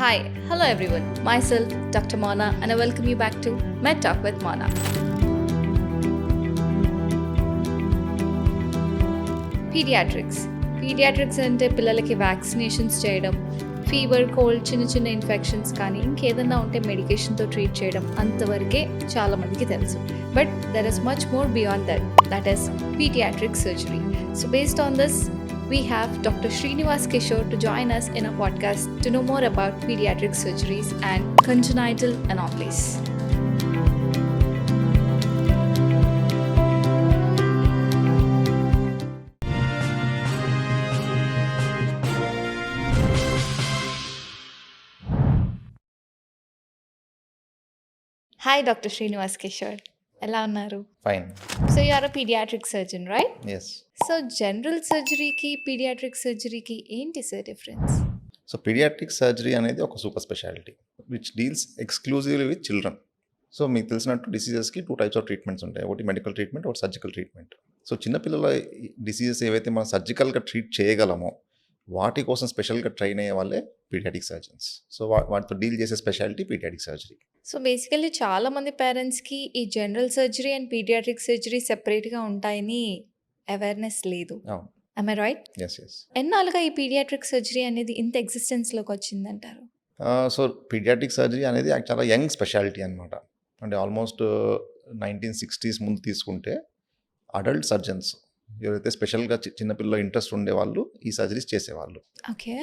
Hi, hello everyone. Myself, Dr. Mona, and I welcome you back to Med Talk with Mona. Paediatrics అంటే పిల్లలకి vaccinations చేయడం, fever, cold, చిన్న చిన్న infections కానీ ఇంకేదన్నా ఉంటే మెడికేషన్తో ట్రీట్ చేయడం అంతవరకే చాలామందికి తెలుసు. But there is much more beyond that is paediatric surgery. So based on this, we have Dr. Srinivas Kishore to join us in our podcast to know more about pediatric surgeries and congenital anomalies. Hi, Dr. Srinivas Kishore. ఎలా ఉన్నారు? Fine. So you are a paediatric surgeon, right? Yes. So general సర్జరీకి paediatric సర్జరీకి ఏంటి sir difference? So paediatric surgery అనేది ఒక super speciality which deals exclusively with children. So మీకు తెలిసినట్టు డిసీజెస్కి 2 టైప్స్ ఆఫ్ ట్రీట్మెంట్స్ ఉంటాయి. ఒకటి మెడికల్ ట్రీట్మెంట్, ఒకటి సర్జికల్ ట్రీట్మెంట్. సో చిన్నపిల్లల డిసీజెస్ ఏవైతే మనం సర్జికల్గా ట్రీట్ చేయగలమో వాటి కోసం స్పెషల్గా ట్రైన్ అయ్యే వాళ్ళే పీడియాట్రిక్ సర్జన్స్. సో వాటితో డీల్ చేసే speciality paediatric surgery. So basically చాలామంది పేరెంట్స్కి ఈ general surgery and paediatric surgery సెపరేట్గా ఉంటాయని అవేర్నెస్ లేదు. అవును. am I right? Yes yes. ఎన్నాళ్ళుగా ఈ పీడియాట్రిక్ సర్జరీ అనేది ఇంత ఎగ్జిస్టెన్స్లోకి వచ్చిందంటారు? సో పీడియాట్రిక్ సర్జరీ అనేది చాలా యంగ్ స్పెషాలిటీ అనమాట. అంటే ఆల్మోస్ట్ 1960s ముందు తీసుకుంటే అడల్ట్ సర్జన్స్ ఎవరైతే స్పెషల్గా చిన్నపిల్లల ఇంట్రెస్ట్ ఉండేవాళ్ళు ఈ సర్జరీస్ చేసేవాళ్ళు. ఓకే.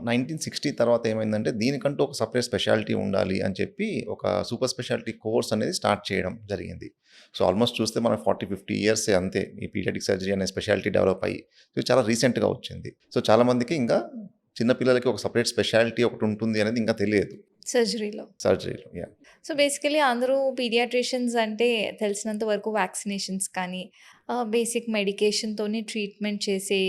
1960 తర్వాత ఏమైందంటే దీనికంటూ ఒక సపరేట్ స్పెషాలిటీ ఉండాలి అని చెప్పి ఒక సూపర్ స్పెషాలిటీ కోర్స్ అనేది స్టార్ట్ చేయడం జరిగింది. సో ఆల్మోస్ట్ చూస్తే మన 40-50 ఇయర్సే అంతే ఈ పీడియాట్రిక్ సర్జరీ అనే స్పెషాలిటీ డెవలప్ అయ్యి. సో చాలా రీసెంట్గా వచ్చింది. సో చాలామందికి ఇంకా చిన్నపిల్లలకి ఒక సపరేట్ స్పెషాలిటీ ఒకటి ఉంటుంది అనేది ఇంకా తెలియదు సర్జరీలో. యా. సో బేసికలీ అందరూ పీడియాట్రిషియన్స్ అంటే తెలిసినంత వరకు వ్యాక్సినేషన్స్ కానీ బేసిక్ మెడికేషన్తోనే ట్రీట్మెంట్ చేసే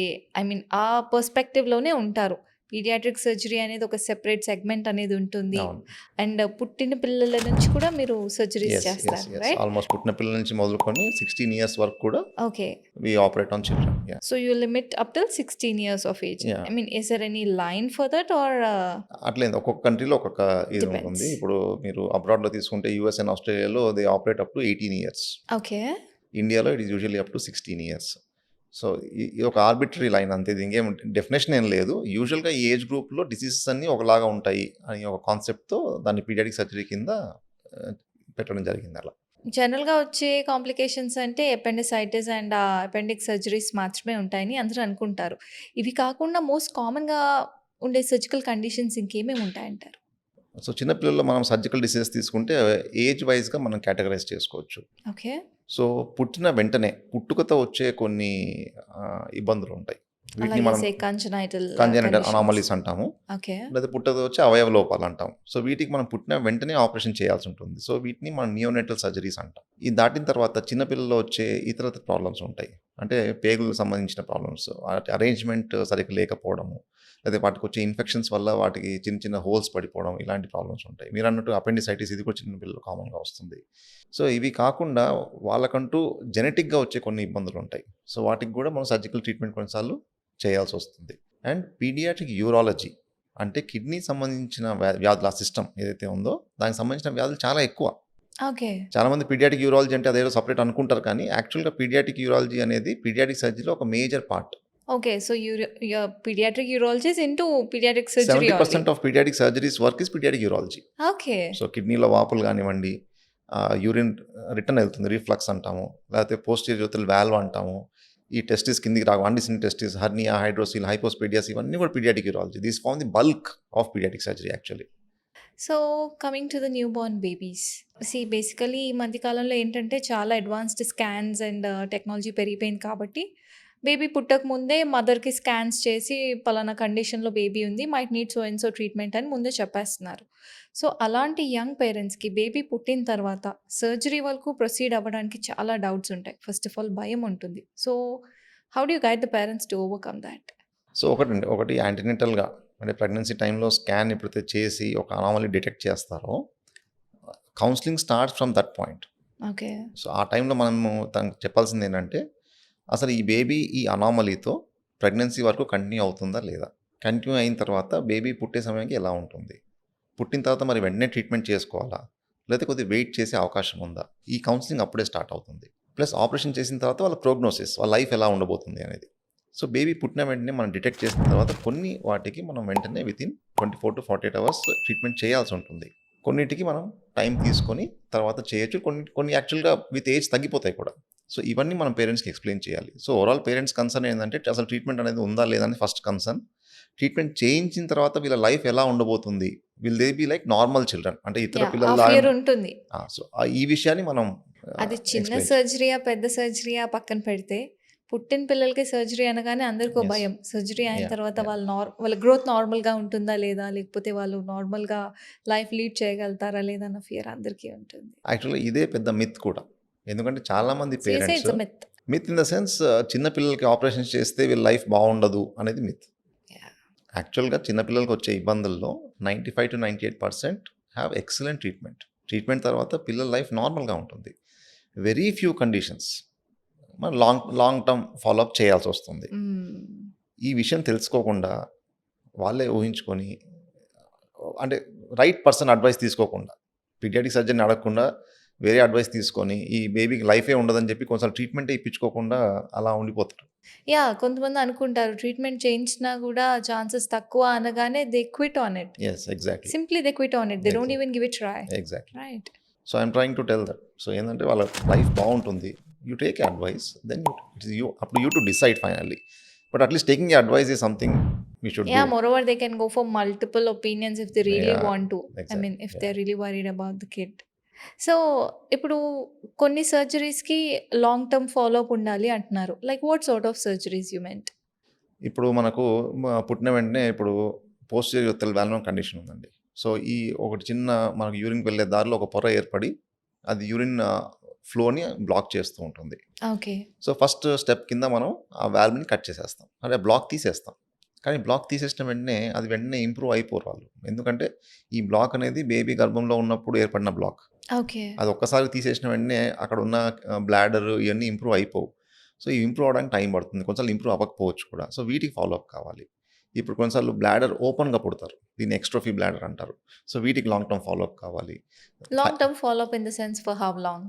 ఆ పర్స్పెక్టివ్లోనే ఉంటారు. పీడియాట్రిక్ సర్జరీ అనేది ఒక సెపరేట్ సెగ్మెంట్ అనేది ఉంటుంది. అవును. అండ్ పుట్టిన పిల్లల నుంచి కూడా మీరు సర్జరీస్ ఎస్ ఎస్ చేస్తారు, ఎస్. రైట్? ఆల్మోస్ట్ పుట్టిన పిల్లల నుంచి మొదలుకొని 16 ఇయర్స్ వరకు కూడా okay. We operate on children. Yeah. So you limit up till 16 years of age. Yeah. is there any line for that or అట్లేదు, ఒక్కొక్క కంట్రీలో ఒక్కొక్క ఇది Depends. ఉంటుంది. ఇప్పుడు మీరు అబ్రాడ్లో తీసుకుంటే యూఎస్ అండ్ ఆస్ట్రేలియాలో they operate up to 18 years. Okay. ఇండియాలో it is usually up to 16 years. So ఇది ఒక ఆర్బిటరీ లైన్ అంతే, ఇది ఇంకేం డెఫినేషన్ ఏం లేదు. యూజువల్గా ఈ ఏజ్ గ్రూప్లో డిసీజెస్ అన్నీ ఒకలాగా ఉంటాయి అని ఒక కాన్సెప్ట్తో దాన్ని పీడియాట్రిక్ సర్జరీ కింద పెట్టడం జరిగింది. అలా జనరల్గా వచ్చే కాంప్లికేషన్స్ అంటే ఎపెండిసైటిస్ అండ్ అపెండిక్స్ సర్జరీస్ మాత్రమే ఉంటాయని అందరూ అనుకుంటారు. ఇవి కాకుండా మోస్ట్ కామన్గా ఉండే సర్జికల్ కండిషన్స్ ఇంకేమేమి ఉంటాయంటారు? సో చిన్నపిల్లల్లో మనం సర్జికల్ డిసీజెస్ తీసుకుంటే ఏజ్ వైజ్గా మనం కేటగరైజ్ చేసుకోవచ్చు. ఓకే. సో పుట్టిన వెంటనే పుట్టుకతో వచ్చే కొన్ని ఇబ్బందులు ఉంటాయి. వీటిని మనం కంజనైటల్ అనామలీస్ అంటాము, ఓకే. లేదా పుట్టకతో వచ్చే అవయవ లోపాలు అంటాం. సో వీటికి మనం పుట్టిన వెంటనే ఆపరేషన్ చేయాల్సి ఉంటుంది. సో వీటిని మనం నియోనేటల్ సర్జరీస్ అంటాం. ఇది దాటిన తర్వాత చిన్నపిల్లల్లో వచ్చే ఇతర ప్రాబ్లమ్స్ ఉంటాయి. అంటే పేగులకు సంబంధించిన ప్రాబ్లమ్స్, వాటి అరేంజ్మెంట్ సరిగ్గా లేకపోవడము, లేదా వాటికి వచ్చే ఇన్ఫెక్షన్స్ వల్ల వాటికి చిన్న చిన్న హోల్స్ పడిపోవడం, ఇలాంటి ప్రాబ్లమ్స్ ఉంటాయి. మీరు అన్నట్టు అపెండిసైటిస్ ఇది కూడా చిన్నపిల్లలు కామన్గా వస్తుంది. సో ఇవి కాకుండా వాళ్ళకంటూ జెనెటిక్గా వచ్చే కొన్ని ఇబ్బందులు ఉంటాయి. సో వాటికి కూడా మనం సర్జికల్ ట్రీట్మెంట్ కొన్నిసార్లు చేయాల్సి వస్తుంది. అండ్ పీడియాట్రిక్ యూరాలజీ అంటే కిడ్నీ సంబంధించిన వ్యాధుల సిస్టమ్ ఏదైతే ఉందో దానికి సంబంధించిన వ్యాధులు చాలా ఎక్కువ. ఓకే. చాలామంది పీడియాట్రిక్ యూరాలజీ అంటే అదేదో సపరేట్ అనుకుంటారు, కానీ యాక్చువల్గా పీడియాట్రిక్ యూరాలజీ అనేది పీడియాట్రిక్ సర్జరీలో ఒక major part. Okay. So paediatric urologies into paediatric surgery 70% of paediatric surgeries work is paediatric urology. Okay. So కిడ్నీలో వాపులు కానివ్వండి, యూరిన్ రిటర్న్ వెళ్తుంది, రిఫ్లక్స్ అంటాము, లేకపోతే పోస్టీరియర్ వాల్వ్ అంటాము, ఈ టెస్టిస్ కిందికి రావు, undescended testis, hernia, hydrocele, hypospadias, ఇవన్నీ కూడా paediatric urology. This form the bulk of paediatric surgery actually. So coming to the new born babies, basically ఈ మధ్యకాలంలో ఏంటంటే చాలా అడ్వాన్స్డ్ స్కాన్స్ అండ్ టెక్నాలజీ పెరిగిపోయింది కాబట్టి బేబీ పుట్టక ముందే మదర్కి స్కాన్స్ చేసి పలానా కండిషన్లో బేబీ ఉంది, might need so and so treatment అని ముందే చెప్పేస్తున్నారు. సో అలాంటి యంగ్ పేరెంట్స్కి బేబీ పుట్టిన తర్వాత సర్జరీ వరకు ప్రొసీడ్ అవ్వడానికి చాలా డౌట్స్ ఉంటాయి. ఫస్ట్ ఆఫ్ ఆల్ భయం ఉంటుంది. So how do you guide the parents to overcome that? So ఒకటి యాంటీనేటల్గా అంటే ప్రెగ్నెన్సీ టైంలో స్కాన్ ఎప్పుడైతే చేసి ఒక అనామలీ డిటెక్ట్ చేస్తారో counselling starts from that point. Okay. So ఆ టైంలో మనము తనకు చెప్పాల్సింది ఏంటంటే అసలు ఈ బేబీ ఈ అనామలీతో ప్రెగ్నెన్సీ వరకు కంటిన్యూ అవుతుందా లేదా, కంటిన్యూ అయిన తర్వాత బేబీ పుట్టే సమయానికి ఎలా ఉంటుంది, పుట్టిన తర్వాత మరి వెంటనే ట్రీట్మెంట్ చేసుకోవాలా? లేతే కొద్దిగా వెయిట్ చేసే అవకాశం ఉందా? ఈ కౌన్సెలింగ్ అప్పుడే స్టార్ట్ అవుతుంది. ప్లస్ ఆపరేషన్ చేసిన తర్వాత వాళ్ళ ప్రోగ్నోసిస్, వాళ్ళ లైఫ్ ఎలా ఉండబోతుంది అనేది. సో, బేబీ పుట్టిన వెంటనే మనం డిటెక్ట్ చేసిన తర్వాత కొన్ని వాటికి మనం వెంటనే వితిన్ 24-48 అవర్స్ ట్రీట్మెంట్ చేయాల్సి ఉంటుంది. కొన్నిటికి మనం టైం తీసుకొని తర్వాత చేయొచ్చు. కొన్ని యాక్చువల్‌గా విత్ ఏజ్ తగ్గిపోతాయి కూడా. సో, ఇవన్నీ మనం పేరెంట్స్‌కి ఎక్స్‌ప్లెయిన్ చేయాలి. సో, ఓవరాల్ పేరెంట్స్ కన్సర్న్ ఏందంటే అసలు ట్రీట్మెంట్ అనేది ఉందా లేదా అని ఫస్ట్ కన్సర్న్. ట్రీట్మెంట్ చేయించిన తర్వాత వీళ్ళ లైఫ్ ఎలా ఉండబోతుంది? Will they be like normal children అంటే ఇతర ఆ పిల్లల్లాగా ఫియర్ ఉంటుంది. సో, ఈ విషయాన్ని మనం అది చిన్న ఎక్స్‌ప్లెయిన్ సర్జరీయా, పెద్ద సర్జరీయా పక్కన పెడితే, పుట్టిన పిల్లలకి సర్జరీ అనగానే అందరికో యెస్. భయం. సర్జరీ అయిన యాహ్! తర్వాత యాహ్! వాళ్ళ గ్రోత్ నార్మల్‌గా ఉంటుందా లేదా? లేకపోతే వాళ్ళు నార్మల్‌గా లైఫ్ లీడ్ చేయగలుగుతారా లేదా? అన్న ఫియర్ అందరికీ ఉంటుంది. యాక్చువల్‌గా ఇదే పెద్ద మిత్ కూడా. ఎందుకంటే చాలామంది so you say parents it's a myth. Myth in the sense చిన్న పిల్లలకి ఆపరేషన్స్ చేస్తే వీళ్ళ లైఫ్ బాగుండదు అనేది మిత్. యాహ్! యాక్చువల్‌గా చిన్న పిల్లలకి వచ్చే ఇబ్బందుల్లో 95-98% హ్యావ్ ఎక్సలెంట్ ట్రీట్మెంట్. ట్రీట్మెంట్ తర్వాత పిల్లల లైఫ్ నార్మల్‌గా ఉంటుంది. వెరీ ఫ్యూ కండిషన్స్ మనం లాంగ్ లాంగ్ టర్మ్ ఫాలోఅప్ చేయాల్సొస్తుంది. హ్మ్. ఈ విషయం తెలుసుకోకుండా వాళ్ళే ఊహించుకొని అంటే రైట్ పర్సన్ అడ్వైస్ తీసుకోకుండా, పీడియాట్రిక్ సర్జన్‌ని అడగకుండా వేరే అడ్వైస్ తీసుకొని ఈ బేబీకి లైఫే ఉండదని చెప్పి కొంచెం ట్రీట్మెంటే ఇప్పించుకోకుండా అలా ఉండిపోతారు. యాహ్! కొంతమంది అనుకుంటారు ట్రీట్మెంట్ చేయించినా గూడా ఛాన్సెస్ తక్కువ అనగానే they quit on it. Yes. Exactly. Simply they quit on it. They don't exactly. Even give it try. Exactly. Right. So, I am trying to tell that. So, ఏందంటే వాళ్ళ life బావుంటుంది. You take advice then it's you up to you to decide finally. But at least taking advice is something we should Yeah, do. moreover, they can go for multiple opinions if they really yeah! want to. I exactly. mean, if yeah! they're really worried about the kid. So, ఇప్పుడు కొన్ని సర్జరీస్‌కి long term follow up ఉండాలి అంటున్నారు. Like what sort of surgeries you meant? ఇప్పుడు మనకు పుట్టిన వెంటనే ఇప్పుడు posterior యూరథల్ valve condition ఉందండి. సో, ఈ ఒకటి చిన్న మనకు యూరిన్‌కి వెళ్ళే దారిలో ఒక పొర ఏర్పడి అది యూరిన్ ఫ్లోని బ్లాక్ చేస్తూ ఉంటుంది. ఓకే. సో, ఫస్ట్ స్టెప్ కింద మనం ఆ వాల్వ్‌ని కట్ చేసేస్తాం. అంటే బ్లాక్ తీసేస్తాం. కానీ బ్లాక్ తీసేసిన వెంటనే అది వెంటనే ఇంప్రూవ్ అయిపోరు వాళ్ళు. ఎందుకంటే ఈ బ్లాక్ అనేది బేబీ గర్భంలో ఉన్నప్పుడు ఏర్పడిన బ్లాక్. ఓకే. అది ఒక్కసారి తీసేసిన వెంటనే అక్కడ ఉన్న బ్లాడర్ ఇవన్నీ ఇంప్రూవ్ అయిపోవు. సో, ఇవి ఇంప్రూవ్ అవ్వడానికి టైం పడుతుంది. కొన్నిసార్లు ఇంప్రూవ్ అవ్వకపోవచ్చు కూడా. సో, వీటికి ఫాలోఅప్ కావాలి. ఇప్పుడు కొన్నిసార్లు బ్లాడర్ ఓపెన్‌గా పుడతారు. దీన్ని ఎక్స్ట్రోఫీ బ్లాడర్ అంటారు. సో, వీటికి లాంగ్ టర్మ్ ఫాలోఅప్ కావాలి. Long term follow up in the sense for how long?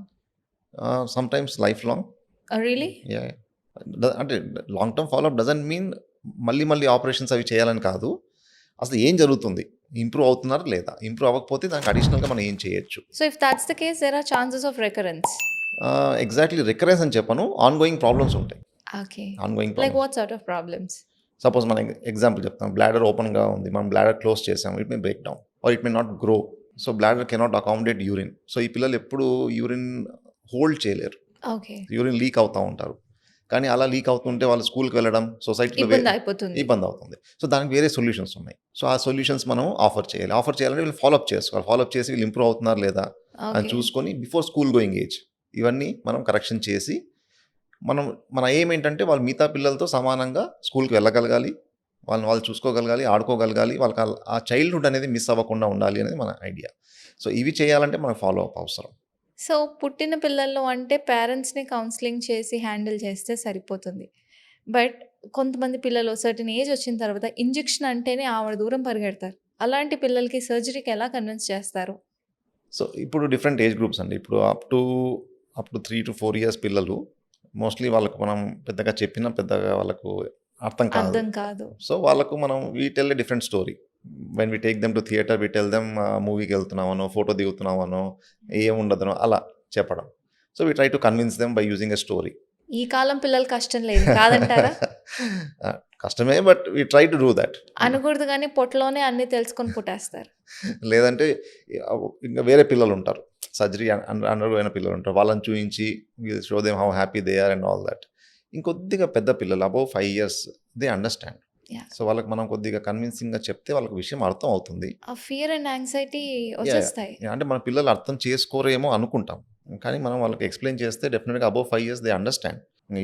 Sometimes life long. Really? Yeah! అంటే long term follow up doesn't mean మళ్ళీ ఆపరేషన్స్ అవి చేయాలని కాదు. అసలు ఏం జరుగుతుంది? ఇంప్రూవ్ అవుతున్నారా లేదా? ఇంప్రూవ్ అవ్వకపోతే దానికి అడిషనల్‌గా మనం ఏం చేయొచ్చు? So, if that's the case there are chances of recurrence. Exactly recurrence అని చెప్పను. ఆన్‌గోయింగ్ ప్రాబ్లమ్స్ ఉంటాయి. Okay. Ongoing like problems. What sort of problems? Suppose మనం ఎగ్జాంపుల్ చెప్తాం. బ్లాడర్ ఓపెన్‌గా ఉంది. మనం బ్లాడర్ క్లోజ్ చేసాం. It may break down or it may not grow. So, bladder cannot accommodate urine. So, ఈ పిల్లలు ఎప్పుడు యూరిన్ హోల్డ్ చేయలేరు. ఓకే. యూరిన్ లీక్ అవుతా ఉంటారు. కానీ అలా లీక్ అవుతుంటే వాళ్ళు స్కూల్‌కి వెళ్ళడం, సొసైటీలో ఇబ్బంది అయిపోతుంది. ఇబ్బంది అవుతుంది. సో, దానికి వేరే సొల్యూషన్స్ ఉన్నాయి. సో, ఆ సొల్యూషన్స్ మనం ఆఫర్ చేయాలి. ఆఫర్ చేయాలంటే వీళ్ళు ఫాలోఅప్ చేసుకోవాలి. ఫాలోఅప్ చేసి వీళ్ళు ఇంప్రూవ్ అవుతున్నారా లేదా అని ఓకే. చూసుకొని బిఫోర్ స్కూల్ గోయింగ్ ఏజ్ ఇవన్నీ మనం కరెక్షన్ చేసి మన ఎయిమ్ ఏంటంటే వాళ్ళు మిగతా పిల్లలతో సమానంగా స్కూల్‌కి వెళ్ళగలగాలి. వాళ్ళు చూసుకోగలగాలి, ఆడుకోగలగాలి. వాళ్ళకి ఆ చైల్డ్‌హుడ్ అనేది మిస్ అవ్వకుండా ఉండాలి అనేది మన ఐడియా. సో, ఇవి చేయాలంటే మనకు ఫాలోఅప్ అవసరం. సో, పుట్టిన పిల్లల్లో అంటే పేరెంట్స్‌ని కౌన్సెలింగ్ చేసి హ్యాండిల్ చేస్తే సరిపోతుంది. బట్ కొంతమంది పిల్లలు సర్టెన్ ఏజ్ వచ్చిన తర్వాత ఇంజెక్షన్ అంటేనే ఆవిడ దూరం పరిగెడతారు. అలాంటి పిల్లలకి సర్జరీకి ఎలా కన్విన్స్ చేస్తారు? సో, ఇప్పుడు డిఫరెంట్ ఏజ్ గ్రూప్స్ అండి. ఇప్పుడు అప్ టు 3-4 ఇయర్స్ పిల్లలు మోస్ట్‌లీ వాళ్ళకు మనం పెద్దగా చెప్పినా పెద్దగా వాళ్ళకు అర్థం కాదు. అర్థం కాదు. సో, వాళ్ళకు మనం we tell a different story. When we take them to theatre we tell them మూవీకి వెళ్తున్నామనో, ఫోటో దిగుతున్నామనో, ఏముండదనో అలా చెప్పడం. So, we try to convince them by using a story. ఈ కాలం పిల్లలు కష్టం లేదు కాదంటారా? కష్టమే but we try to do that. అనకూడదు గానీ పొట్టలోనే అన్నీ తెలుసుకొని పుట్టేస్తారు. లేదంటే ఇంకా వేరే పిల్లలు ఉంటారు. సర్జరీ అండర్‌గో అయిన పిల్లలు ఉంటారు. వాళ్ళని చూయించి will show them how happy they are and all that. ఇంకొద్దిగా పెద్ద పిల్లలు above 5 years they understand. Yeah! So, వాళ్ళకి మనం కొద్దిగా కన్విన్సింగ్‌గా చెప్తే వాళ్ళకి విషయం అర్థం అవుతుంది. ఆ ఫియర్ అండ్ యాంగ్జైటీ యాహ్! వచ్చేస్తాయి. అంటే మన పిల్లలు అర్థం చేసుకోరేమో అనుకుంటాం. కానీ మనం వాళ్ళకి ఎక్స్‌ప్లెయిన్ చేస్తే డెఫినిట్‌గా అబోవ్ 5 ఇయర్స్ దే అండర్‌స్టాండ్.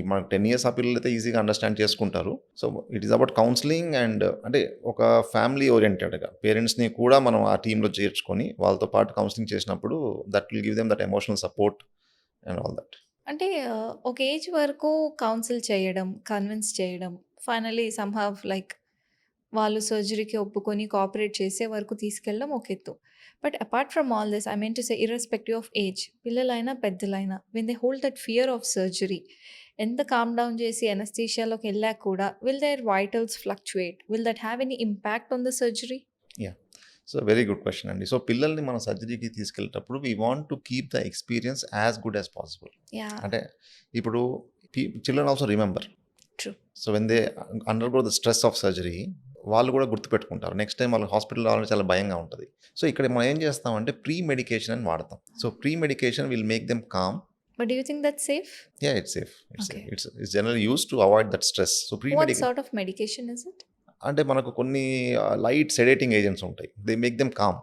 మనకు 10 ఇయర్స్ ఆ పిల్లలైతే ఈజీగా అండర్‌స్టాండ్ చేసుకుంటారు. So, it is about counselling and అంటే ఒక ఫ్యామిలీ ఓరియెంటెడ్‌గా పేరెంట్స్‌ని కూడా మనం ఆ టీమ్‌లో చేర్చుకొని వాళ్ళతో పాటు కౌన్సెలింగ్ చేసినప్పుడు that will give them that emotional support and all that. అంటే ఒక ఏజ్ వరకు కౌన్సిల్ చేయడం, కన్విన్స్ చేయడం, ఫైనల్లీ సమ్‌హౌ లైక్ వాళ్ళు సర్జరీకి ఒప్పుకొని కోఆపరేట్ చేసే వరకు తీసుకెళ్ళడం ఒక ఎత్తు. But apart from all this I mean to say irrespective of age పిల్లలైనా, పెద్దలైనా when they hold that fear of surgery ఎంత కామ్ డౌన్ చేసి అనస్థీషియాలోకి వెళ్ళాక కూడా will their vitals fluctuate? Will that have any impact on the surgery? Yeah! So, very good question అండి. So, పిల్లల్ని మనం సర్జరీకి తీసుకెళ్ళేటప్పుడు we want to keep the experience as good as possible. Yeah! అంటే ఇప్పుడు children also remember. True. So, when they undergo the stress of surgery వాళ్ళు కూడా గుర్తుపెట్టుకుంటారు. Next time వాళ్ళు హాస్పిటల్ రావాలంటే చాలా భయంగా ఉంటది. సో, ఇక్కడ మనం ఏం చేస్తామంటే ప్రీ మెడికేషన్ అని వాడతాం. So, premedication will make them calm. But do you think that's safe? Yeah! It's safe. Okay. It's generally used to avoid that stress. So, what sort of medication is it? అంటే మనకు కొన్ని light sedating agents ఉంటాయి. They make them calm.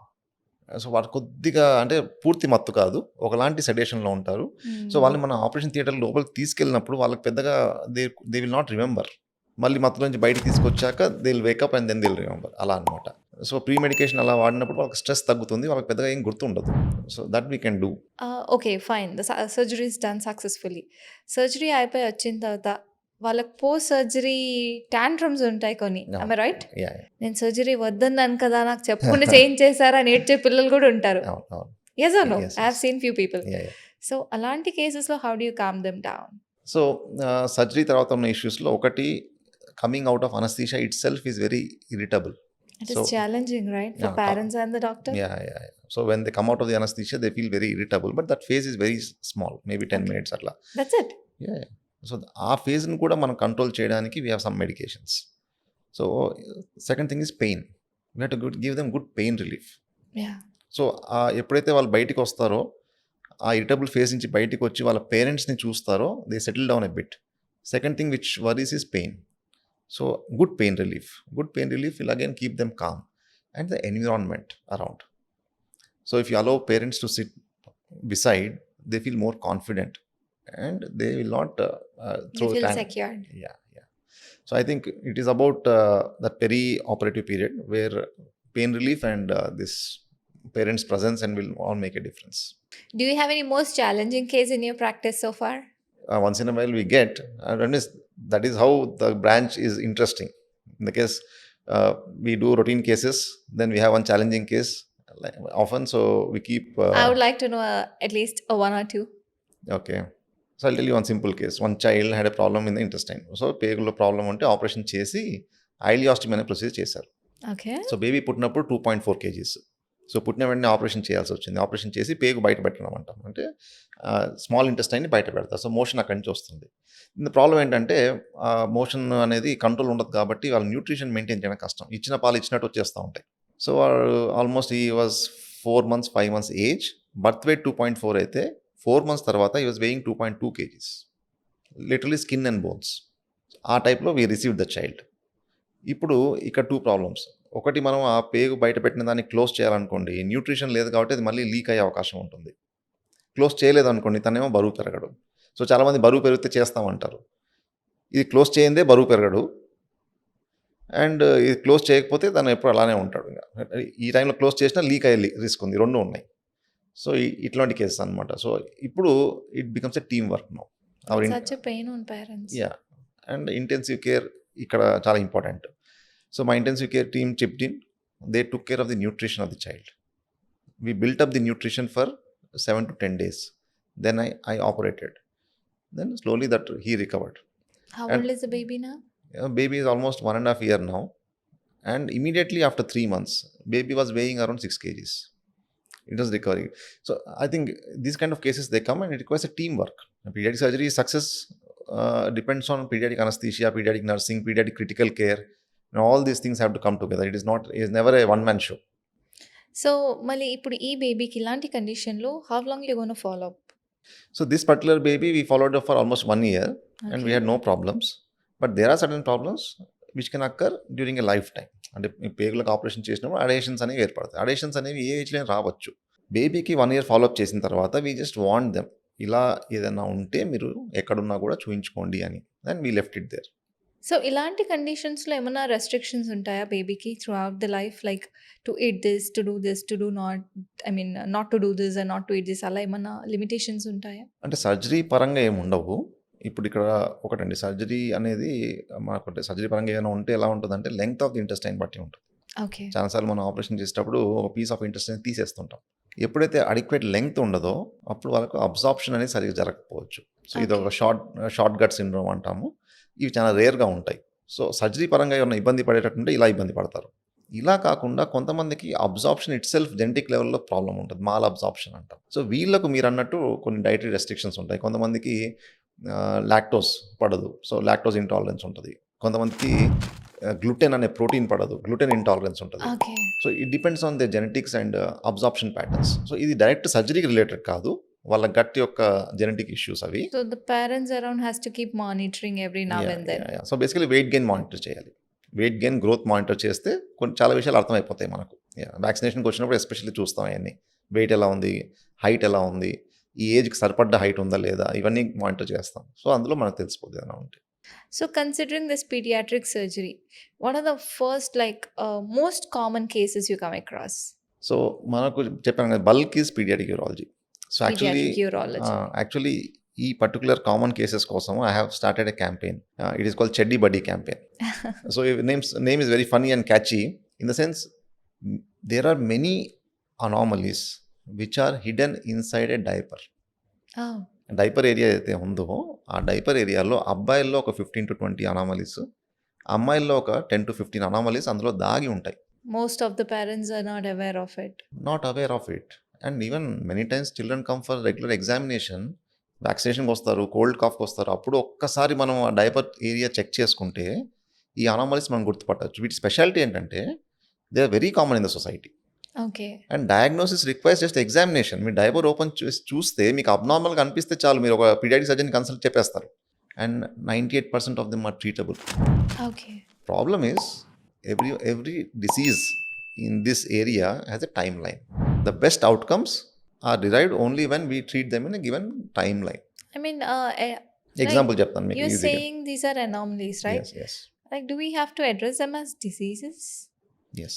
So, వాళ్ళు కొద్దిగా అంటే పూర్తి మత్తు కాదు. ఒకలాంటి సెడేషన్‌లో ఉంటారు. సో, వాళ్ళని మనం ఆపరేషన్ థియేటర్ లోపలికి తీసుకెళ్ళినప్పుడు వాళ్ళకి పెద్దగా దే విల్ నాట్ రిమెంబర్. మళ్ళీ మత్తులో నుంచి బయటికి తీసుకొచ్చాక they will wake up and then they will remember అలా అన్నమాట. సో, ప్రీ మెడికేషన్ అలా వాడినప్పుడు వాళ్ళకి స్ట్రెస్ తగ్గుతుంది. వాళ్ళకి పెద్దగా ఏం గుర్తుండదు. So, that we can do. Okay. Fine. The surgery is done successfully. Surgery అయిపోయి వచ్చిన తర్వాత వాళ్ళకి పోస్ట్ సర్జరీ టాంట్రమ్స్ ఉంటాయి కొన్ని. Am I right? యాహ్! నేను సర్జరీ వద్దన్నాను కదా! నాకు చెప్పకుండా చేయించేసారు అని ఏడ్చే పిల్లలు కూడా ఉంటారు. అవును. అవును. Yes are no? Yes. I have seen few people. Yeah! So, అలాంటి కేసెస్‌లో how do you calm them down? So, surgery తర్వాత ఉన్న ఇష్యూస్‌లో ఒకటి coming out of anaesthesia itself is very irritable. It so is challenging right for Yeah, parents and the doctor? yeah. So, when they come out of the anesthesia, they feel very irritable, but that phase is very small, maybe 10 Okay. minutes అట్లా. That's it. Yeah. So, ఆ ఫేజ్‌ని కూడా మనం control చేయడానికి we have some medications. So, second thing is pain. We have to give them good pain relief. Yeah! So, ఎప్పుడైతే వాళ్ళు బయటికొస్తారో, ఆ irritable phase నుంచి బయటికొచ్చి వాళ్ళ పేరెంట్స్‌ని చూస్తారో, they settle down a bit. Second thing which worries is pain. So, good pain relief. Good pain relief will again keep them calm and the environment around. So, if you allow parents to sit beside, they feel more confident and they will not You throw feel tan- secured. Yeah. So, I think it is about that peri-operative period where pain relief and this parents' presence and will all make a difference. Do you have any most challenging case in your practice so far? Once in a while we get, and that is how the branch is interesting. In the case we do routine cases, then we have one challenging case often, so we keep I would like to know at least one or two. okay. So, I'll tell you one simple case. One child had a problem in the intestine. So, పేగులో problem ఉంటే operation చేసి ileostomy అనే procedure చేశారు. Okay. So, baby పుట్టినప్పుడు 2.4 kgs. So, పుట్టిన వెంటనే operation చేయాల్సి వచ్చింది. ఆపరేషన్ చేసి పేగు బయట పెట్టడం అంటాం. అంటే స్మాల్ ఇంటెస్టైన్ని బయట పెడతారు. సో, మోషన్ అక్కడి నుంచి వస్తుంది. ప్రాబ్లం ఏంటంటే మోషన్ అనేది కంట్రోల్ ఉండదు కాబట్టి వాళ్ళ న్యూట్రిషన్ మెయింటైన్ చేయడం కష్టం. ఇచ్చిన పాలు ఇచ్చినట్టు వచ్చేస్తూ ఉంటాయి. So, almost he was 4 months 5 months age. Birth weight 2.4 అయితే 4 months తర్వాత he was weighing 2.2 kgs. Literally skin and bones. ఆ టైప్లో వీ రిసీవ్డ్ ద చైల్డ్. ఇప్పుడు ఇక్కడ 2 ప్రాబ్లమ్స్. ఒకటి మనం ఆ పేగు బయట పెట్టిన దాన్ని క్లోజ్ చేయాలనుకోండి, న్యూట్రిషన్ లేదు కాబట్టి అది మళ్ళీ లీక్ అయ్యే అవకాశం ఉంటుంది. క్లోజ్ చేయలేదనుకోండి తనేమో బరువు పెరగడు. సో, చాలామంది బరువు పెరిగితే చేస్తామంటారు. ఇది క్లోజ్ చేయందే బరువు పెరగడు. అండ్ ఇది క్లోజ్ చేయకపోతే తను ఎప్పుడు అలానే ఉంటాడు. ఈ టైంలో క్లోజ్ చేసినా లీక్ అయ్యే రిస్క్ ఉంది. 2 ఉన్నాయి. సో, ఇట్లాంటి కేసెస్ అనమాట. సో, ఇప్పుడు it becomes a team work now. Such a pain on parents. Yeah. And intensive care ఇక్కడ చాలా important. So, my intensive care team chipped in. They took care of the nutrition of the child. We built up the nutrition for 7 to 10 days. Then I operated. Then slowly that he recovered. How And- old is the baby now? Baby is almost 1.5 years now. And immediately after 3 months, baby was weighing around 6 kgs. It was recovering. So, I think these kind of cases, they come and it requires a teamwork. Pediatric surgery success depends on pediatric anesthesia, pediatric nursing, pediatric critical care. And all these things have to come together. It is never a one-man show. So, మళ్ళీ ఇప్పుడు ఈ బేబీకి ఇలాంటి కండిషన్‌లో how long you gonna follow up? So, this particular baby, we followed up for almost 1 year and we Okay. had no problems. But there are certain problems which can occur during a lifetime. అంటే ఈ పేగులకు operation చేసినప్పుడు adhesions అనేవి ఏర్పడతాయి. Adhesions అనేవి ఏ ఏజ్‌లో రావచ్చు. బేబీకి 1 year ఫాలోఅప్ చేసిన తర్వాత వీ జస్ట్ వాంట్ దెమ్. ఇలా ఏదైనా ఉంటే మీరు ఎక్కడున్నా కూడా చూయించుకోండి అని. And we left it there. So, ఇలాంటి కండిషన్స్‌లో ఏమన్నా రెస్ట్రిక్షన్స్ ఉంటాయా బేబీకి throughout the life? Like to eat this, to do this, to do not I mean not to do this and not to eat this అలా ఏమన్నా limitations ఉంటాయా? అంటే surgery పరంగా ఏమి ఉండవు. ఇప్పుడు ఇక్కడ ఒకటండి సర్జరీ అనేది మనకు సర్జరీ పరంగా ఏమైనా ఉంటే ఎలా ఉంటుందంటే లెంగ్త్ ఆఫ్ ది ఇంటెస్టైన్ బట్టి ఉంటుంది. ఓకే. చాలాసార్లు మనం ఆపరేషన్ చేసేటప్పుడు ఒక పీస్ ఆఫ్ ఇంటెస్టైన్ తీసేస్తుంటాం. ఎప్పుడైతే అడిక్వేట్ లెంగ్త్ ఉండదో అప్పుడు వాళ్ళకు అబ్జార్ప్షన్ అనేది సరిగ్గా జరగకపోవచ్చు. సో ఇది ఒక షార్ట్ గట్ సిండ్రోమ్ అంటాము. ఇవి చాలా రేర్గా ఉంటాయి. సో సర్జరీ పరంగా ఏమైనా ఇబ్బంది పడేటట్టుంటే ఇలా ఇబ్బంది పడతారు. ఇలా కాకుండా కొంతమందికి అబ్జార్ప్షన్ ఇట్ సెల్ఫ్ జెనెటిక్ లెవెల్లో ప్రాబ్లం ఉంటుంది. మాల్ అబ్జార్ప్షన్ అంటాం. సో వీళ్ళకు మీరు అన్నట్టు కొన్ని డైటరీ రెస్ట్రిక్షన్స్ ఉంటాయి. కొంతమందికి లాక్టోస్ పడదు. సో లాక్టోస్ ఇంటాలరెన్స్ ఉంటుంది. కొంతమందికి గ్లూటెన్ అనే ప్రోటీన్ పడదు. గ్లూటెన్ ఇంటాలరెన్స్ ఉంటుంది. Okay. So it depends on the genetics and absorption patterns. So ఇది డైరెక్ట్ సర్జరీకి రిలేటెడ్ కాదు. వాళ్ళ గట్ యొక్క జెనెటిక్ ఇష్యూస్ అవి. So the parents around has to keep monitoring every now and then. So basically weight gain monitor చేయాలి. Weight gain growth monitor చేస్తే చాలా విషయాలు అర్థమైపోతాయి మనకు. వ్యాక్సినేషన్కి వచ్చినప్పుడు ఎస్పెషల్లీ చూస్తాం అవన్నీ. వెయిట్ ఎలా ఉంది, హైట్ ఎలా ఉంది, ఈ ఏజ్కి సరిపడ్డ హైట్ ఉందా లేదా, ఇవన్నీ మానిటర్ చేస్తాం. సో అందులో మనకు తెలిసిపోతుంది ఏమైనా ఉంటే. So considering this pediatric surgery, what are the first most common cases you come across? So మనకు చెప్పాను కదా, bulk is paediatric urology. So Pediatric urology. Actually ఈ పర్టికులర్ కామన్ కేసెస్ కోసం I have started a campaign. It is called Chaddi buddy campaign. So name is very funny and catchy in the sense there are many anomalies which are hidden inside a diaper. Oh, diaper area అయితే ఉందో ఆ diaper ఏరియాలో అబ్బాయిల్లో ఒక 15 to 20 anomalies, అమ్మాయిల్లో ఒక 10 to 15 anomalies అందులో దాగి ఉంటాయి. most of the parents are not aware of it. Not aware of it. And even many times children come for regular examination, వ్యాక్సినేషన్కి వస్తారు, కోల్డ్ కాఫ్కి వస్తారు. అప్పుడు ఒక్కసారి మనం ఆ డైపర్ ఏరియా చెక్ చేసుకుంటే ఈ అనామలీస్ మనం గుర్తుపట్టవచ్చు. వీటి స్పెషాలిటీ ఏంటంటే they are very common in the society. Okay. And diagnosis requires just examination. మీ డైపర్ ఓపెన్ చూస్తే మీకు అబ్నార్మల్గా అనిపిస్తే చాలు, మీరు ఒక పీడియాటిక్ సర్జన్ కన్సల్ట్ చెప్పేస్తారు. And 98% of them are treatable. Okay. Problem is every disease in this area has a timeline. The best outcomes are derived only when we treat them in a given timeline. I mean, Example చెప్తాను మీకు you're ఈజీగా. saying these are anomalies, right? Yes, yes, Like, do we have to address them as diseases? yes.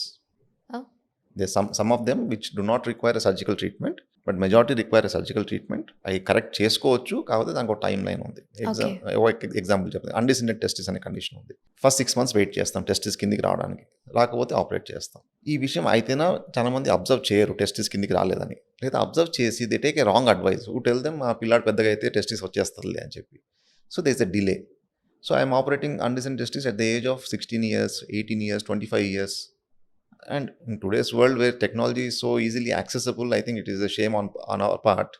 Oh, There's some of them which do not require a surgical treatment, but majority require a surgical treatment. అవి correct చేసుకోవచ్చు, కాకపోతే దానికి ఒక time line ఉంది. Example చెప్తాను. Undescended testis అనే condition ఉంది. First 6 months wait చేస్తాం టెస్టిస్ కిందికి రావడానికి. రాకపోతే ఆపరేట్ చేస్తాం. ఈ విషయం అయితేనా చాలా మంది అబ్జర్వ్ చేయరు టెస్టిస్ కిందికి రాలేదని, లేదా అబ్జర్వ్ చేసి they take a wrong advice. Who tell them ఆ పిల్లాడు పెద్దగా అయితే టెస్టిస్ వచ్చేస్తుంది అని చెప్పి. So they is a delay. So I'm operating undescended testis at the age of 16 years, 18 years, 25 years. And in today's world where technology is so easily accessible, I think it is a shame on our part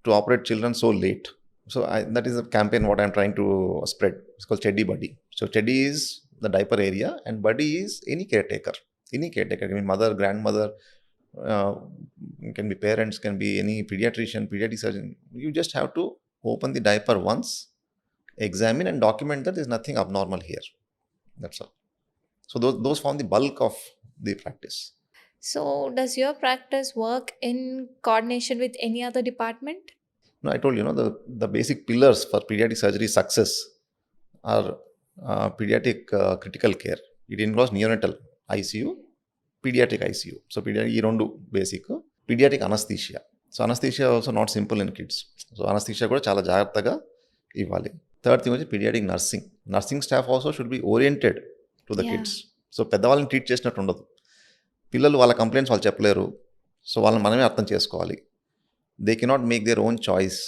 to operate children so late. So that is a campaign what I'm trying to spread. It's called Cheddy Buddy. So Cheddy is the diaper area and Buddy is any caretaker. Any caretaker, can be mother, grandmother, can be parents, can be any pediatrician, pediatric surgeon. You just have to open the diaper once, examine and document that there's nothing abnormal here. That's all. So those form the bulk of the practice. so does your practice work in coordination with any other department? No, I told you, the basic pillars for pediatric surgery success are pediatric critical care. It involves neonatal ICU, pediatric ICU. So pediatric ఈ రెండు basic. pediatric anesthesia. So anesthesia also not simple in kids. So anesthesia కూడా చాలా జాగ్రత్తగా ఇవ్వాలి. Third thing వచ్చి pediatric nursing. Nursing staff also should be oriented to the Yeah. kids. So పెద్దవాళ్ళని treat చేసినట్టు ఉండదు. పిల్లలు వాళ్ళ కంప్లైంట్స్ వాళ్ళు చెప్పలేరు. సో వాళ్ళని మనమే అర్థం చేసుకోవాలి. They cannot make their own choice.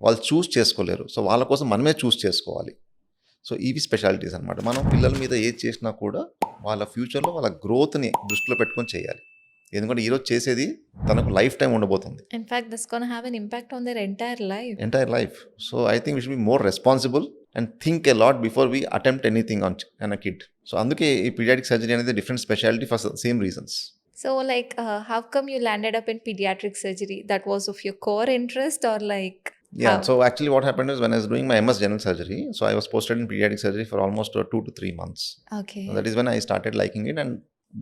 వాళ్ళు చూస్ చేసుకోలేరు. సో వాళ్ళ కోసం మనమే చూస్ చేసుకోవాలి. సో ఇవి స్పెషాలిటీస్ అనమాట. మనం పిల్లల మీద ఏది చేసినా కూడా వాళ్ళ ఫ్యూచర్లో వాళ్ళ గ్రోత్ని దృష్టిలో పెట్టుకొని చేయాలి. ఎందుకంటే ఈరోజు చేసేది తనకు లైఫ్ టైం ఉండబోతుంది. In fact, that's going to have an impact on their entire life. Entire life. So I think we should be more responsible and think a lot before we attempt anything on a kid. So అందుకే ఈ pediatric surgery అనేది different specialty for same reasons. So how come you landed up in pediatric surgery? That was of your core interest or Yeah, how? so actually what happened is when I was doing my MS general surgery, so I was posted in pediatric surgery for almost 2 to 3 months. Okay. So that is when I started liking it, and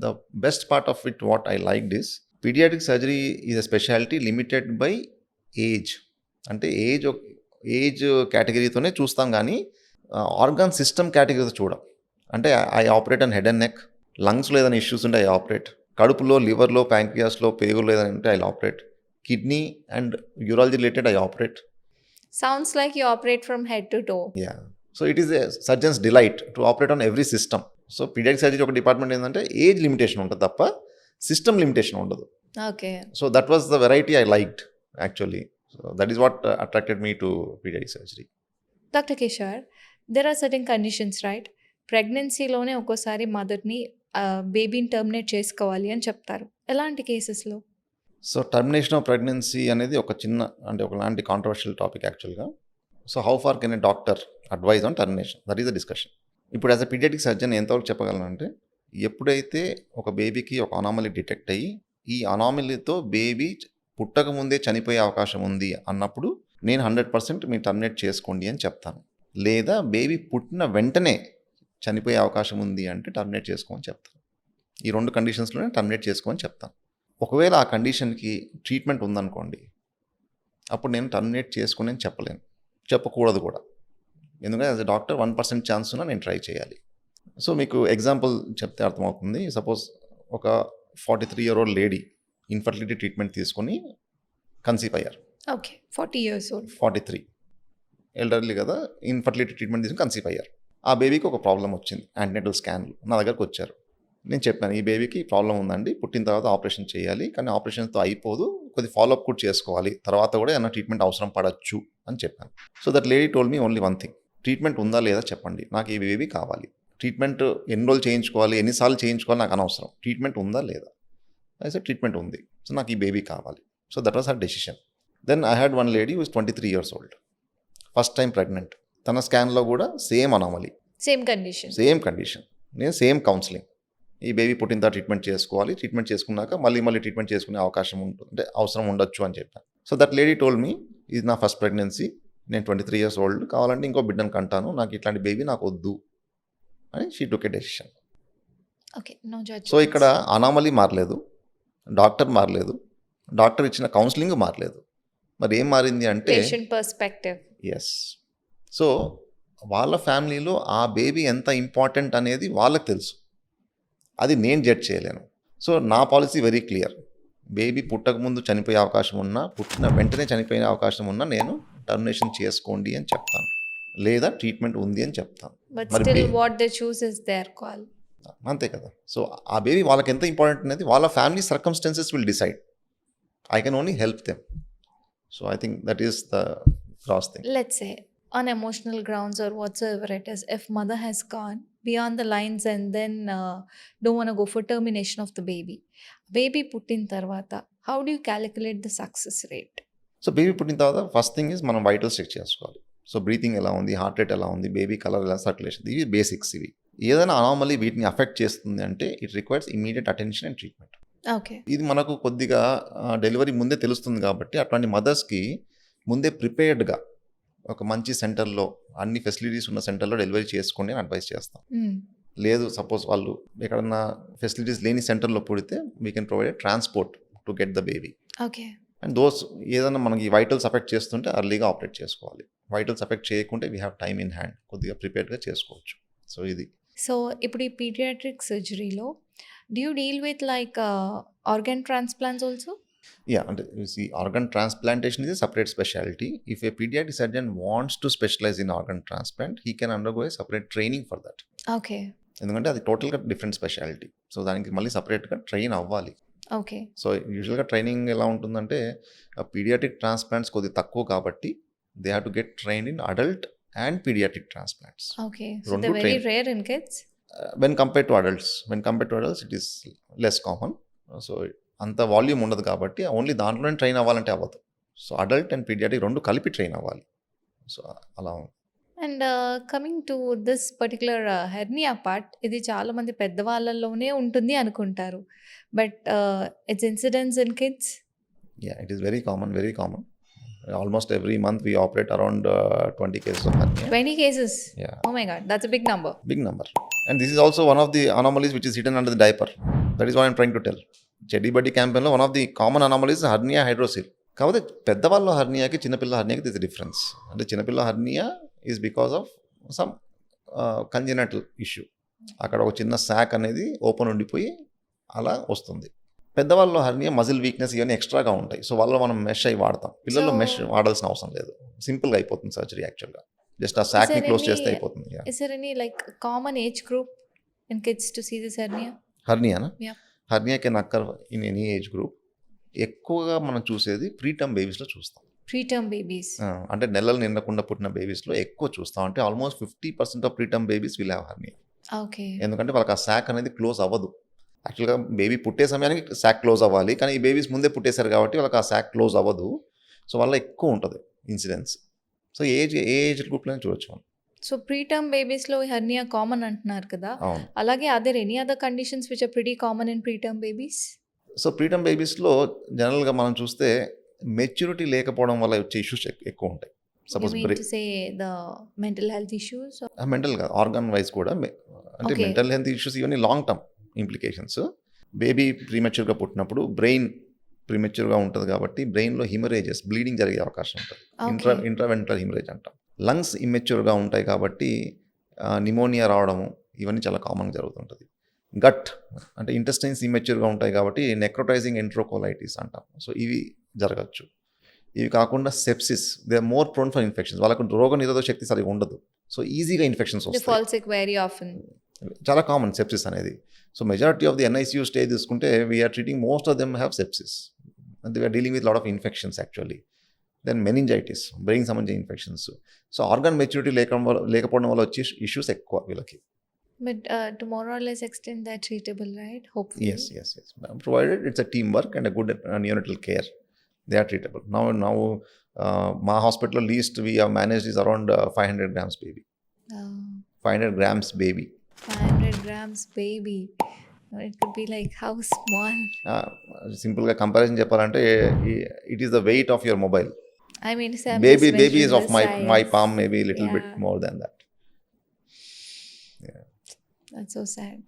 the best part of it what I liked is pediatric surgery is a specialty limited by age. అంటే age కేటగిరీతోనే చూస్తాం కానీ organ system కేటగిరీతో చూడం. అంటే I operate on head and neck, లంగ్స్లో ఏదైనా issues ఉంటే ఐ ఆపరేట్, కడుపులో, లివర్లో, ప్యాంక్రియాస్లో, పేగులో ఏదైనా ఉంటే I operate, kidney and urology related I operate. Sounds like you operate from head to toe. Yeah so it is a surgeon's delight to operate on every system. So paediatric surgery ఒక department ఏంటంటే age limitation ఉంటుంది తప్ప system limitation ఉండదు. Okay. So that was the variety I liked actually. So that is what attracted me to paediatric surgery. Dr. Kishore, there are certain conditions, right? ప్రెగ్నెన్సీలోనే ఒక్కోసారి మదర్ని బేబీని terminate చేసుకోవాలి అని చెప్తారు. ఎలాంటి కేసెస్లో? సో టర్మినేషన్ ఆఫ్ ప్రెగ్నెన్సీ అనేది ఒక చిన్న అంటే ఒకలాంటి కాంట్రవర్షియల్ టాపిక్ యాక్చువల్గా. So how far can a doctor advise on termination, that is the discussion. ఇప్పుడు యాజ్ అ పీడియాట్రిక్ సర్జన్ ఎంతవరకు చెప్పగలనంటే, ఎప్పుడైతే ఒక బేబీకి ఒక అనామలీ డిటెక్ట్ అయ్యి ఈ అనామలీతో బేబీ పుట్టక ముందే చనిపోయే అవకాశం ఉంది అన్నప్పుడు నేను 100% మీరు టర్మినేట్ చేసుకోండి అని చెప్తాను. లేదా బేబీ పుట్టిన వెంటనే చనిపోయే అవకాశం ఉంది అంటే టర్మినేట్ చేసుకోమని చెప్తాను. ఈ 2 కండిషన్స్లోనే టర్మినేట్ చేసుకోమని చెప్తాను. ఒకవేళ ఆ కండిషన్కి ట్రీట్మెంట్ ఉందనుకోండి, అప్పుడు నేను టర్మినేట్ చేసుకుని అని చెప్పలేను, చెప్పకూడదు కూడా. ఎందుకంటే యాజ్ అ డాక్టర్ 1% ఛాన్స్ ఉన్నా నేను ట్రై చేయాలి. సో మీకు ఎగ్జాంపుల్ చెప్తే అర్థమవుతుంది. సపోజ్ ఒక 43-year-old లేడీ ఇన్ఫర్టిలిటీ ట్రీట్మెంట్ తీసుకొని కన్సీవ్ అయ్యారు. Okay, 40 years old. 43 ఎల్డర్లీ కదా, ఇన్ఫర్టిలిటీ ట్రీట్మెంట్ తీసుకొని కన్సీవ్ అయ్యారు. ఆ బేబీకి ఒక ప్రాబ్లం వచ్చింది, యాంటీనేటల్ స్కాన్లు నా దగ్గరకు వచ్చారు. నేను చెప్పాను, ఈ బేబీకి ప్రాబ్లం ఉందండి, పుట్టిన తర్వాత ఆపరేషన్ చేయాలి, కానీ ఆపరేషన్తో అయిపోదు, కొద్ది ఫాలోఅప్ కూడా చేసుకోవాలి, తర్వాత కూడా ఏమైనా ట్రీట్మెంట్ అవసరం పడచ్చు అని చెప్పాను. So that lady told me only one thing, treatment ఉందా లేదా చెప్పండి, నాకు ఈ బేబీ కావాలి. ట్రీట్మెంట్ ఎన్ని రోజులు చేయించుకోవాలి, ఎన్నిసార్లు చేయించుకోవాలి నాకు అనవసరం, ట్రీట్మెంట్ ఉందా లేదా. అయితే ట్రీట్మెంట్ ఉంది, సో నాకు ఈ బేబీ కావాలి. So that was her decision. Then I had one lady who is 23 years old, first time pregnant. తన స్కాన్లో కూడా సేమ్ అనామలీ, సేమ్ కండిషన్, నేను సేమ్ కౌన్సిలింగ్. ఈ బేబీ పుట్టిన తర్వాత ట్రీట్మెంట్ చేసుకోవాలి, ట్రీట్మెంట్ చేసుకున్నాక మళ్ళీ ట్రీట్మెంట్ చేసుకునే అవకాశం ఉంటుంది, అంటే అవసరం ఉండొచ్చు అని చెప్పాను. So that lady told me, ఇది నా ఫస్ట్ ప్రెగ్నెన్సీ, నేను 23 years old, కావాలంటే ఇంకో బిడ్డను కంటాను, నాకు ఇట్లాంటి బేబీ నాకు వద్దు అని she took a decision. Okay, no judgement. So ఇక్కడ అనామలీ మారలేదు, డాక్టర్ మారలేదు, డాక్టర్ ఇచ్చిన కౌన్సిలింగ్ మారలేదు. మరి ఏం మారింది అంటే పేషెంట్ పర్స్పెక్టివ్. ఎస్. సో వాళ్ళ ఫ్యామిలీలో ఆ బేబీ ఎంత ఇంపార్టెంట్ అనేది వాళ్ళకి తెలుసు, అది నేను జడ్జ్ చేయలేను. సో నా పాలసీ వెరీ క్లియర్, బేబీ పుట్టక ముందు చనిపోయే అవకాశం ఉన్నా, పుట్టిన వెంటనే చనిపోయే అవకాశం ఉన్నా నేను టర్మినేషన్ చేసుకోండి అని చెప్తాను, లేదా ట్రీట్మెంట్ ఉంది అని చెప్తాను. బట్ మరి still what they choose is their call. అంతే కదా. సో ఆ బేబీ వాళ్ళకి ఎంత ఇంపార్టెంట్ అనేది వాళ్ళ family circumstances will decide. I can only help them. So I think that is the cross thing. Let's say on emotional grounds or whatsoever it is, if mother has gone beyond the lines and then don't want to go for termination of the baby పుట్టిన తర్వాత how do you calculate the success rate? So baby పుట్టిన తర్వాత first thing is మనం vitals check చేసుకోవాలి. So breathing ఎలా ఉంది, heart rate ఎలా ఉంది, బేబీ కలర్ ఎలా, సర్క్యులేషన్, ఇవి బేసిక్స్. ఇవి ఏదైనా అనామలీ వీటిని అఫెక్ట్ చేస్తుంది అంటే it requires immediate attention and treatment. Okay, ఇది మనకు కొద్దిగా డెలివరీ ముందే తెలుస్తుంది కాబట్టి అట్లాంటి మదర్స్కి ముందే ప్రిపేర్డ్గా ఒక మంచి సెంటర్లో, అన్ని ఫెసిలిటీస్ ఉన్న సెంటర్లో డెలివరీ చేసుకోండి అని అడ్వైస్ చేస్తాం. లేదు సపోజ్ వాళ్ళు ఎక్కడన్నా ఫెసిలిటీస్ లేని సెంటర్లో పుడితే we can provide transport to get the baby. Okay. And those ఏదైనా మనకి వైటల్స్ అఫెక్ట్ చేస్తుంటే అర్లీగా ఆపరేట్ చేసుకోవాలి. వైటల్స్ అఫెక్ట్ చేయకుంటే we have time in hand, కొద్దిగా ప్రిపేర్డ్గా చేసుకోవచ్చు. సో ఇది. సో ఇప్పుడు ఈ paediatric సర్జరీలో do you deal with like organ transplants also? Yeah, and you see, organ transplantation is a separate specialty. If a pediatric surgeon wants to specialize in organ transplant, he can undergo a separate training for that. Okay. ఎందుకంటే అది టోటల్గా different speciality. So దానికి మళ్ళీ సపరేట్గా train అవ్వాలి. Okay. So యూజువల్గా training ఎలా ఉంటుందంటే పీడియాట్రిక్ ట్రాన్స్ప్లాంట్స్ కొద్దిగా తక్కువ కాబట్టి they have to get trained in adult and paediatric transplants. Okay. So they're very rare in kids? When compared to adults, it is less common. So అంత volume ఉండదు కాబట్టి only దాంట్లోనే train అవ్వాలంటే అవ్వదు. So adult and paediatric రెండు కలిపి train అవ్వాలి. So అలా ఉంది. And coming to this particular hernia part, ఇది చాలా మంది పెద్దవాళ్ళలోనే ఉంటుంది అనుకుంటారు, but it's incidents in kids. Yeah, it is very common. Almost every month we operate around 20 cases of hernia. 20 cases? Yeah. Oh my god, that's a big number. Big number. And this is also one of the anomalies which is hidden under the diaper. That is what I'm trying to tell. Cheddi Buddy campaign lo one of the common anomalies is hernia hydrocele. కాబట్టి పెద్దవాళ్ళ హర్నియాకి చిన్నపిల్ల హర్నియాకి this difference. అంటే చిన్నపిల్ల hernia is because of some congenital issue. అక్కడ ఒక చిన్న sack అనేది open ఉండిపోయి అలా వస్తుంది. పెద్దవాళ్ళలో హర్నియా మజిల్ వీక్నెస్ ఇవన్నీ ఎక్స్ట్రాగా ఉంటాయి. సో వాళ్ళలో మనం మెష్ అయ్యి వాడతాం. పిల్లల్లో మెష్ వాడాల్సిన అవసరం లేదు. సింపుల్గా అయిపోతుంది సర్జరీ యాక్చువల్గా. జస్ట్ ఆ సాక్ని there క్లోజ్ చేస్తే any- అయిపోతుంది. Is there any like common age group in kids to see this hernia? హర్నియానా? Yeah. Hernia can అక్కర్ in any age group. ఎక్కువగా మనం చూసేది ప్రీటర్మ్ బేబీస్లో చూస్తాం. Preterm babies. అంటే నెలలు నిండకుండా పుట్టిన బేబీస్లో ఎక్కువ చూస్తాం. అంటే almost 50% of preterm babies will have hernia. Okay. ఎందుకంటే వాళ్ళకి ఆ సాక్ అనేది క్లోజ్ అవ్వదు. యాక్చువల్గా బేబీ పుట్టే సమయానికి సాక్ క్లోజ్ అవ్వాలి, కానీ ఈ బేబీస్ ముందే పుట్టేశారు కాబట్టి వాళ్ళకి ఆ సాక్ క్లోజ్ అవ్వదు. సో వల్ల ఎక్కువ ఉంటుంది ఇన్సిడెన్స్. సో ఏ ఏజ్ గ్రూప్లోనే చూడొచ్చు మనం. So preterm babies లో hernia కామన్ అంటున్నారు కదా. అవును. అలాగే are there any other conditions which are pretty common in preterm babies? So preterm బేబీస్లో జనరల్గా మనం చూస్తే మెచ్యూరిటీ లేకపోవడం వల్ల వచ్చే ఇష్యూస్ ఎక్కువ ఉంటాయి. You suppose mean to say the mental health issues? Or? Mental కాదు, ఆర్గాన్ వైజ్ కూడా అంటే Okay. మెంటల్ హెల్త్ ఇష్యూస్ ఇవన్నీ లాంగ్ టర్మ్ ఇంప్లికేషన్స్. బేబీ ప్రీమెచ్యూర్గా పుట్టినప్పుడు బ్రెయిన్ ప్రీమెచ్యూర్గా ఉంటుంది కాబట్టి బ్రెయిన్లో హిమరేజెస్, బ్లీడింగ్ జరిగే అవకాశం ఉంటుంది. Okay. ఇంట్రావెంట్రల్ హిమరేజ్ అంటాం. లంగ్స్ ఇమ్మెచ్యూర్గా ఉంటాయి కాబట్టి నిమోనియా రావడము ఇవన్నీ చాలా కామన్గా జరుగుతుంటుంది. గట్ అంటే ఇంటెస్టైన్స్ ఇమ్మెచ్యూర్గా ఉంటాయి కాబట్టి నెక్రోటైజింగ్ ఎంట్రోకోలైటిస్ అంటాం. సో ఇవి జరగచ్చు. ఇవి కాకుండా sepsis, they are more prone for infections. వాళ్ళకు రోగ నిరోధక శక్తి సరిగా ఉండదు. సో ఈజీగా ఇన్ఫెక్షన్స్ They వస్తాయి. fall sick very often. చాలా కామన్ సెప్సిస్ అనేది. So majority of the NICU stage తీసుకుంటే we are treating most of them have sepsis and we are dealing with lot of infections actually. Then meningitis, brain సంబంధించిన ఇన్ఫెక్షన్స్. So organ maturity లేకపోవడం వల్ల వచ్చే issues ఎక్కువ వీళ్ళకి. But to more or less extent they're treatable, right? Hopefully. Yes. Provided it's a teamwork and a good neonatal care, they are treatable. Now, my hospital least we have managed is around 500 grams baby. 500 grams baby. 500 grams baby. It could be like how small? సింపుల్గా comparison చెప్పాలంటే it is the weight of your mobile. I mean, say I'm Baby just is measuring of the my size. palm, maybe a little bit Yeah. more than that. That's so sad.